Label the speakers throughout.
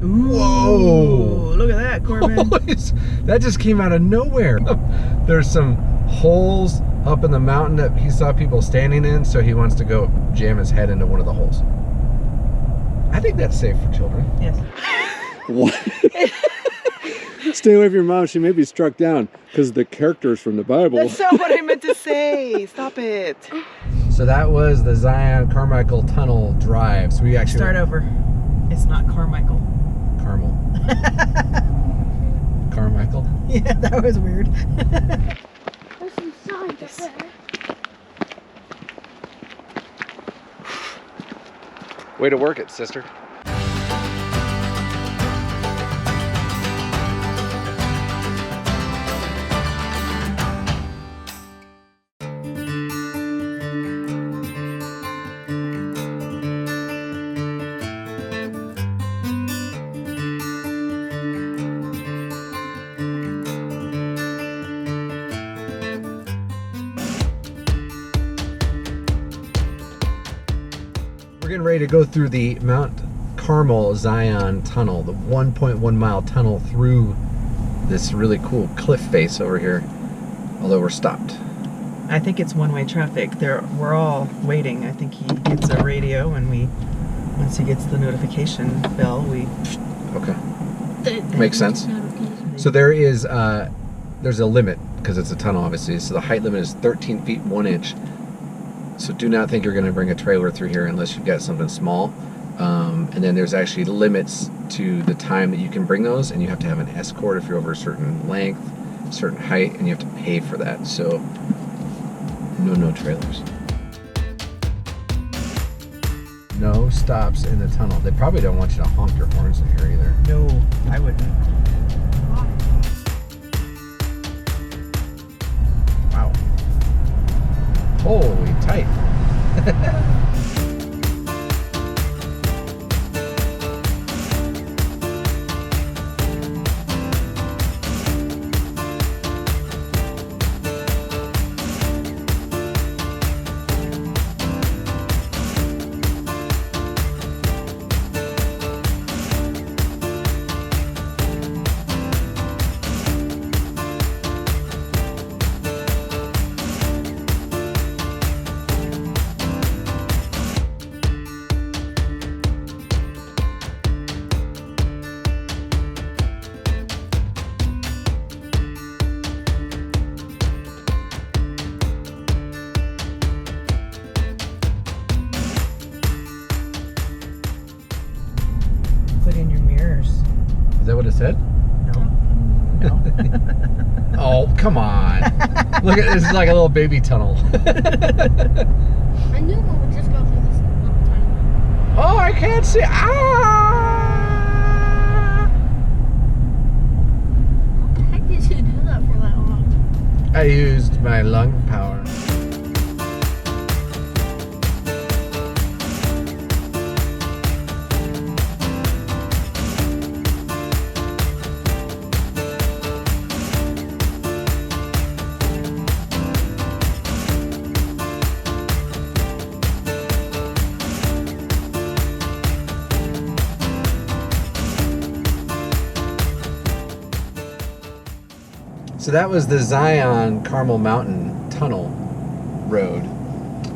Speaker 1: Ooh,
Speaker 2: whoa!
Speaker 1: Look at that, Corbin.
Speaker 2: That just came out of nowhere. There's some holes up in the mountain that he saw people standing in, so he wants to go jam his head into one of the holes. I think that's safe for children.
Speaker 1: Yes.
Speaker 3: What? Stay away from your mom. She may be struck down because the characters from the Bible.
Speaker 1: That's not what I meant to say. Stop it.
Speaker 2: So that was the Zion Carmichael Tunnel Drive. So we actually
Speaker 1: Start over. It's not Carmichael.
Speaker 2: Carmel. Carmichael.
Speaker 1: Yeah, that was weird.
Speaker 4: There's some signs up there.
Speaker 2: Way to work it, sister. We're getting ready to go through the Mount Carmel Zion Tunnel, the 1.1 mile tunnel through this really cool cliff face over here, although we're stopped.
Speaker 1: I think it's one-way traffic. We're all waiting. I think he gets a radio, and once he gets the notification bell, we...
Speaker 2: Okay. Makes sense. So there's a limit, because it's a tunnel, obviously. So the height limit is 13 feet 1 inch. So do not think you're going to bring a trailer through here unless you've got something small. And then there's actually limits to the time that you can bring those, and you have to have an escort if you're over a certain length, a certain height, and you have to pay for that. So no trailers. No stops in the tunnel. They probably don't want you to honk your horns in here either.
Speaker 1: No, I wouldn't.
Speaker 2: Wow. Holy tight.
Speaker 1: Put in your mirrors.
Speaker 2: Is that what it said?
Speaker 1: No.
Speaker 2: Oh, come on. Look at this, is like a little baby tunnel.
Speaker 4: I knew one would just go through this little tiny one.
Speaker 2: Oh, I can't see. Ah!
Speaker 4: How the heck did you do that for that long?
Speaker 2: I used my lung power. So that was the Zion Carmel Mountain Tunnel Road.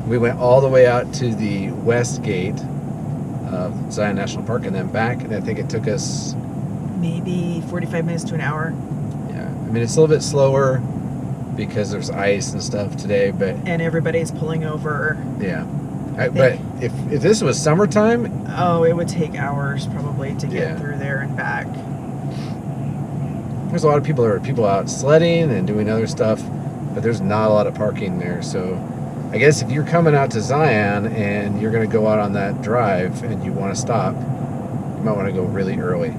Speaker 2: We went all the way out to the west gate of Zion National Park and then back, and I think it took us...
Speaker 1: Maybe 45 minutes to an hour.
Speaker 2: Yeah, I mean, it's a little bit slower because there's ice and stuff today, but...
Speaker 1: And everybody's pulling over.
Speaker 2: Yeah. But if this was summertime...
Speaker 1: Oh, it would take hours probably to get
Speaker 2: Yeah.
Speaker 1: through there and back.
Speaker 2: There's a lot of people out sledding and doing other stuff, but there's not a lot of parking there. So I guess if you're coming out to Zion and you're going to go out on that drive and you want to stop, you might want to go really early.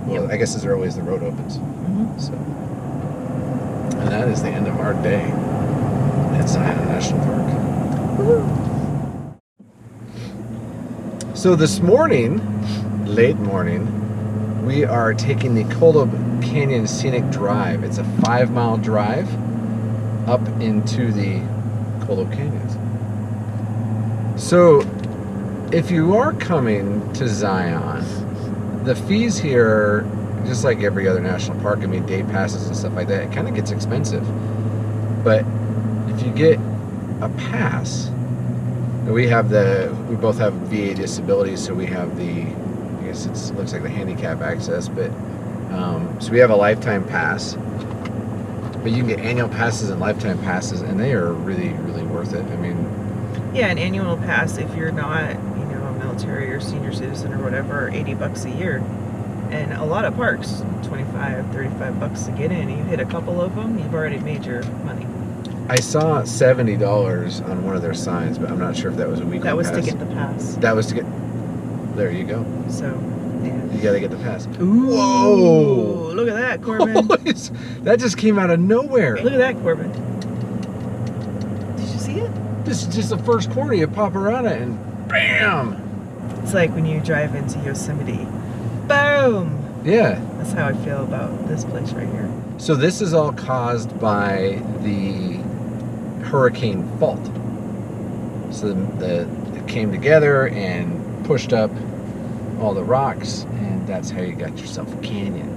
Speaker 2: Well, I guess as early as the road opens.
Speaker 1: Mm-hmm.
Speaker 2: So, and that is the end of our day at Zion National Park.
Speaker 1: Woo-hoo.
Speaker 2: So this morning, late morning, we are taking the Kolob Canyons Scenic Drive. It's a 5-mile drive up into the Kolob Canyons. So if you are coming to Zion the fees here, just like every other national park, I mean, day passes and stuff like that, it kind of gets expensive. But if you get a pass, we both have VA disabilities, so we have I guess it looks like the handicap access, but so we have a lifetime pass. But you can get annual passes and lifetime passes, and they are really, really worth it. I mean,
Speaker 1: yeah, an annual pass if you're not, a military or senior citizen or whatever, $80 a year. And a lot of parks, $25, $35 to get in. You hit a couple of them, you've already made your money.
Speaker 2: I saw $70 on one of their signs, but I'm not sure if that was a weekly pass.
Speaker 1: That was to get the pass.
Speaker 2: That was to get. There you go.
Speaker 1: So, yeah.
Speaker 2: You gotta get the pass.
Speaker 1: Ooh,
Speaker 2: whoa!
Speaker 1: Look at that, Corbin.
Speaker 2: That just came out of nowhere.
Speaker 1: Look at that, Corbin. Did you see it?
Speaker 2: This is just the first corner. You pop around it and bam!
Speaker 1: It's like when you drive into Yosemite. Boom!
Speaker 2: Yeah.
Speaker 1: That's how I feel about this place right here.
Speaker 2: So this is all caused by the hurricane fault. So it came together and pushed up all the rocks, and that's how you got yourself a canyon.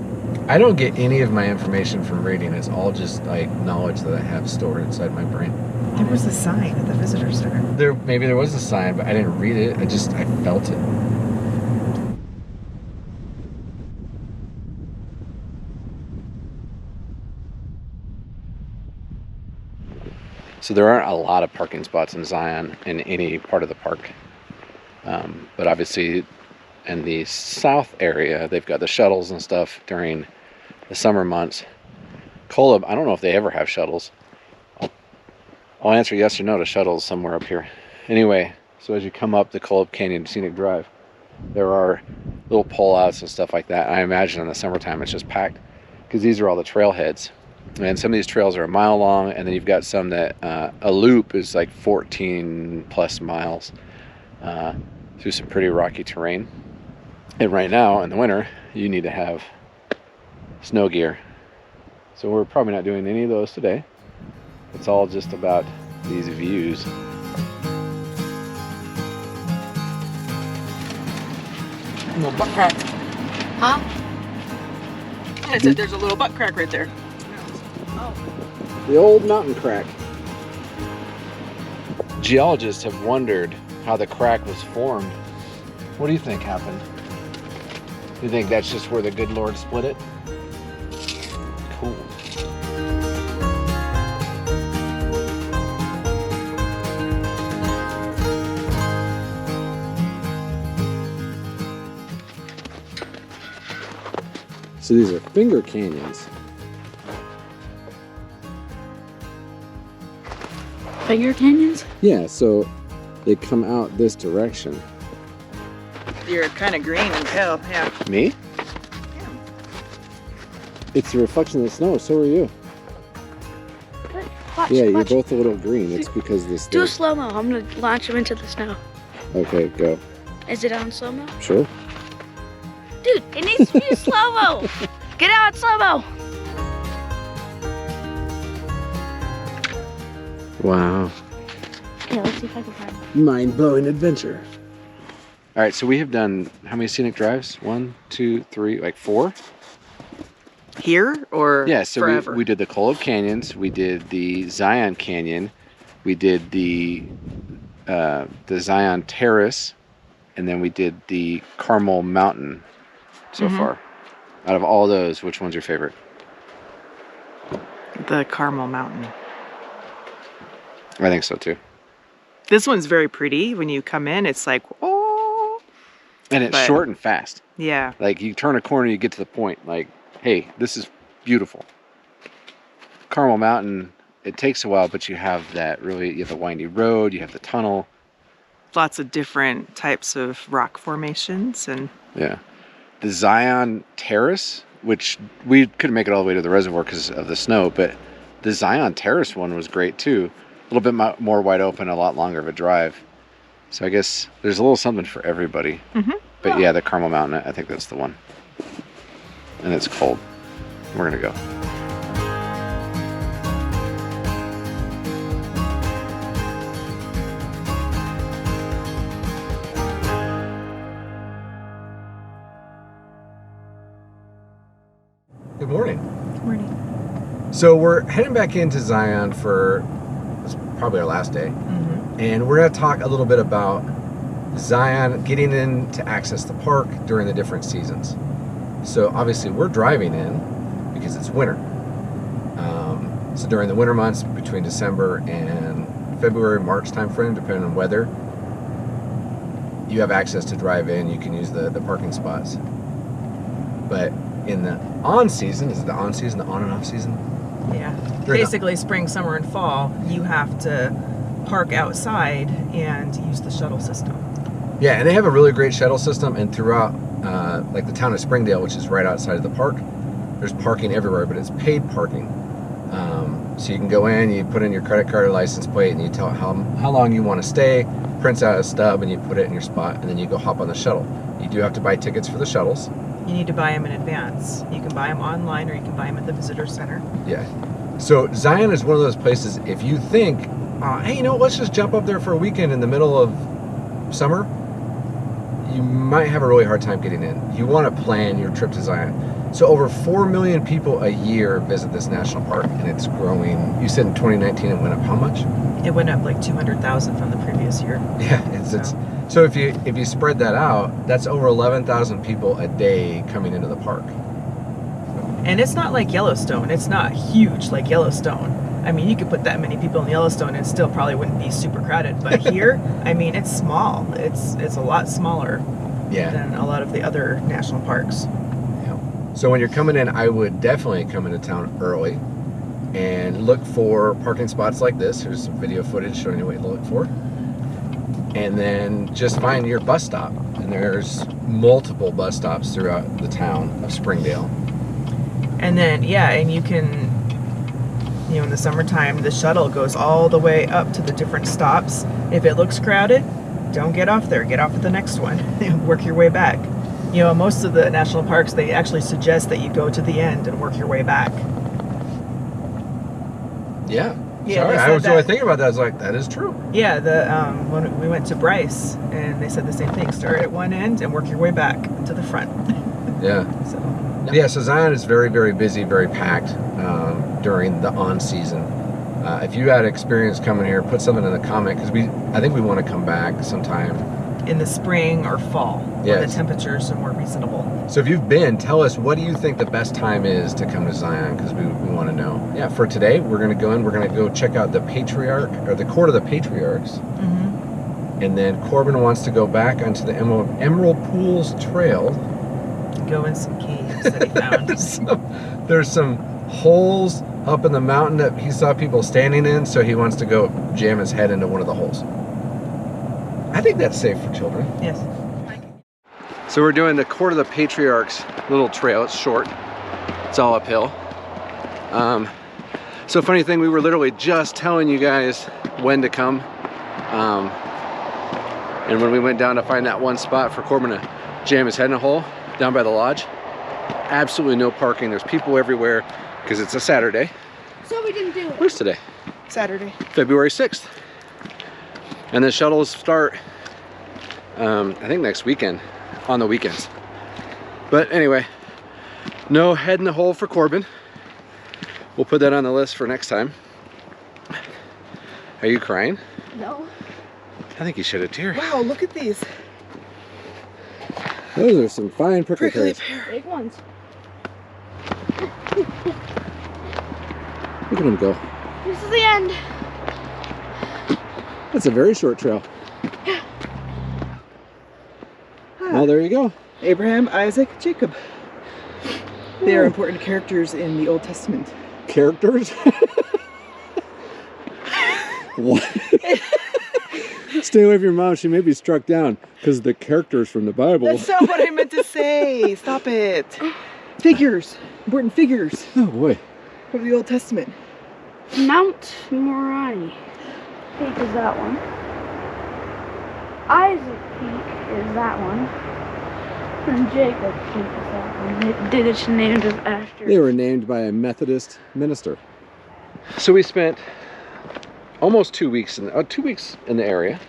Speaker 2: I don't get any of my information from reading. It's all just like knowledge that I have stored inside my brain.
Speaker 1: There was a sign at the visitor center.
Speaker 2: Maybe there was a sign, but I didn't read it. I felt it. So there aren't a lot of parking spots in Zion in any part of the park. But obviously in the south area, they've got the shuttles and stuff during the summer months. Kolob, I don't know if they ever have shuttles. I'll answer yes or no to shuttles somewhere up here. Anyway, so as you come up the Kolob Canyon Scenic Drive, there are little pull-outs and stuff like that. I imagine in the summertime it's just packed because these are all the trailheads. And some of these trails are a mile long, and then you've got some that a loop is like 14 plus miles through some pretty rocky terrain. And right now in the winter, you need to have snow gear. So we're probably not doing any of those today. It's all just about these views.
Speaker 1: Little butt crack.
Speaker 4: Huh?
Speaker 1: I said there's a little butt crack right there.
Speaker 2: The old mountain crack. Geologists have wondered how the crack was formed. What do you think happened? You think that's just where the good Lord split it? Cool.
Speaker 3: So these are finger canyons.
Speaker 4: Finger canyons?
Speaker 3: Yeah, so they come out this direction.
Speaker 1: You're kind of green and pale, yeah.
Speaker 2: Me?
Speaker 3: It's the reflection of the snow, so are you.
Speaker 4: Watch,
Speaker 3: Yeah, you're
Speaker 4: watch.
Speaker 3: both a little green. It's because this.
Speaker 4: Do a slow-mo. I'm gonna launch him into the snow.
Speaker 3: Okay, go.
Speaker 4: Is it on slow-mo?
Speaker 3: Sure.
Speaker 4: Dude, it needs to be a slow-mo. Get out slow-mo.
Speaker 3: Wow.
Speaker 4: Okay, let's see if I can find it.
Speaker 3: Mind-blowing adventure.
Speaker 2: All right, so we have done how many scenic drives? 1, 2, 3, like 4?
Speaker 1: Here or
Speaker 2: Yeah, so
Speaker 1: forever?
Speaker 2: we did the Kolob Canyons, we did the Zion Canyon, we did the Zion Terrace, and then we did the Carmel Mountain so far. Out of all those, which one's your favorite?
Speaker 1: The Carmel Mountain.
Speaker 2: I think so too.
Speaker 1: This one's very pretty. When you come in, it's like, oh.
Speaker 2: And it's
Speaker 1: But-
Speaker 2: short and fast.
Speaker 1: Yeah.
Speaker 2: Like you turn a corner, you get to the point. Like, hey, this is beautiful. Carmel Mountain, it takes a while, but you have you have the windy road, you have the tunnel.
Speaker 1: Lots of different types of rock formations and
Speaker 2: Yeah. The Zion Terrace, which we couldn't make it all the way to the reservoir because of the snow, but the Zion Terrace one was great too. A little bit more wide open, a lot longer of a drive. So I guess there's a little something for everybody. But yeah, the Carmel Mountain, I think that's the one. And it's cold. We're gonna go. Good morning.
Speaker 1: Morning.
Speaker 2: So we're heading back into Zion for it's probably our last day, and we're going to talk a little bit about Zion getting in to access the park during the different seasons. So obviously we're driving in because it's winter. So during the winter months, between December and February, March timeframe, depending on weather, you have access to drive in. You can use the parking spots. But in the on season, is it the on season, the on and off season?
Speaker 1: Yeah. Basically, spring, summer, and fall, you have to park outside and use the shuttle system.
Speaker 2: Yeah, and they have a really great shuttle system, and throughout, like the town of Springdale, which is right outside of the park, there's parking everywhere, but it's paid parking. So you can go in, you put in your credit card or license plate, and you tell how long you want to stay, prints out a stub, and you put it in your spot, and then you go hop on the shuttle. You do have to buy tickets for the shuttles.
Speaker 1: You need to buy them in advance. You can buy them online, or you can buy them at the visitor center.
Speaker 2: Yeah. So Zion is one of those places, if you think, hey, you know, let's just jump up there for a weekend in the middle of summer, you might have a really hard time getting in. You want to plan your trip to Zion. So over 4 million people a year visit this national park, and it's growing. You said in 2019 it went up how much?
Speaker 1: It went up like 200,000 from the previous year.
Speaker 2: Yeah, so if you spread that out, that's over 11,000 people a day coming into the park.
Speaker 1: And it's not like Yellowstone. It's not huge like Yellowstone. I mean, you could put that many people in Yellowstone and it still probably wouldn't be super crowded. But here, I mean, it's small. It's a lot smaller than a lot of the other national parks.
Speaker 2: So when you're coming in, I would definitely come into town early and look for parking spots like this. Here's some video footage showing you what to look for. And then just find your bus stop. And there's multiple bus stops throughout the town of Springdale.
Speaker 1: And then, yeah, and you can, you know, in the summertime, the shuttle goes all the way up to the different stops. If it looks crowded, don't get off there. Get off at the next one and work your way back. You know, most of the national parks, they actually suggest that you go to the end and work your way back.
Speaker 2: Yeah.
Speaker 1: Yeah,
Speaker 2: sorry, I was really thinking about that. I was like, that is true.
Speaker 1: Yeah, when we went to Bryce, and they said the same thing. Start at one end and work your way back to the front.
Speaker 2: Yeah. So Zion is very, very busy, very packed during the on season. If you had experience coming here, put something in the comment, because I think we want to come back sometime
Speaker 1: in the spring or fall, when the temperatures are more reasonable. So
Speaker 2: if you've been, tell us, what do you think the best time is to come to Zion, because we want to know. Yeah, for today, we're going to go in, we're going to go check out the Patriarch, or the Court of the Patriarchs. And then Corbin wants to go back onto the Emerald Pools Trail.
Speaker 1: Go in some caves that he found.
Speaker 2: There's some holes up in the mountain that he saw people standing in, so he wants to go jam his head into one of the holes. I think that's safe for children.
Speaker 1: Yes.
Speaker 2: So we're doing the Court of the Patriarchs little trail. It's short. It's all uphill. So funny thing, we were literally just telling you guys when to come. And when we went down to find that one spot for Corbin to jam his head in a hole down by the lodge, absolutely no parking. There's people everywhere because it's a Saturday.
Speaker 4: So we didn't do it.
Speaker 2: Where's today?
Speaker 1: Saturday.
Speaker 2: February 6th. And the shuttles start, I think next weekend, on the weekends. But anyway, no head in the hole for Corbin. We'll put that on the list for next time. Are you crying?
Speaker 4: No.
Speaker 2: I think you shed a tear.
Speaker 1: Wow, look at these.
Speaker 3: Those are some fine prickly pears.
Speaker 4: Big ones.
Speaker 3: Look at them go.
Speaker 4: This is the end.
Speaker 3: That's a very short trail. Well, there you go.
Speaker 1: Abraham, Isaac, Jacob. They are important characters in the Old Testament.
Speaker 3: Characters? What? Stay away from your mom. She may be struck down because the characters from the Bible.
Speaker 1: That's not what I meant to say. Stop it. Figures. Important figures.
Speaker 3: Oh boy.
Speaker 1: From the Old Testament.
Speaker 4: Mount Moriah Peak is that one. Isaac Peak is that one. And Jacob Peak is that one. It's named after.
Speaker 3: They were named by a Methodist minister.
Speaker 2: So we spent almost 2 weeks in the area.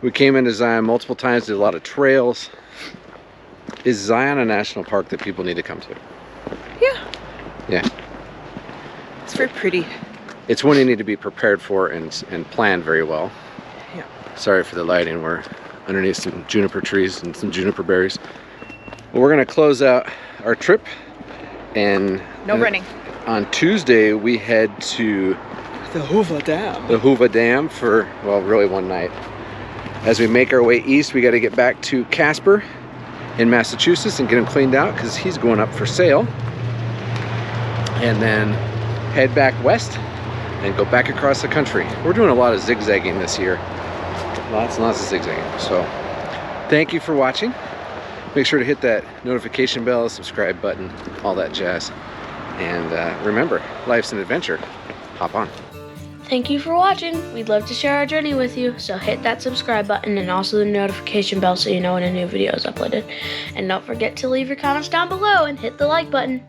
Speaker 2: We came into Zion multiple times, did a lot of trails. Is Zion a national park that people need to come to?
Speaker 1: Yeah.
Speaker 2: Yeah.
Speaker 1: It's very pretty.
Speaker 2: It's one you need to be prepared for and plan very well.
Speaker 1: Yeah.
Speaker 2: Sorry for the lighting. We're underneath some juniper trees and some juniper berries. Well, we're gonna close out our trip, and
Speaker 1: No running.
Speaker 2: on Tuesday we head to
Speaker 1: The Hoover Dam.
Speaker 2: the Hoover Dam for, well, really one night. As we make our way east, we got to get back to Casper in Massachusetts and get him cleaned out because he's going up for sale. And then head back west and go back across the country. We're doing a lot of zigzagging this year. Lots and lots of zigzagging. So thank you for watching. Make sure to hit that notification bell, subscribe button, all that jazz. And remember, life's an adventure. Hop on.
Speaker 4: Thank you for watching. We'd love to share our journey with you, so hit that subscribe button and also the notification bell so you know when a new video is uploaded. And don't forget to leave your comments down below and hit the like button.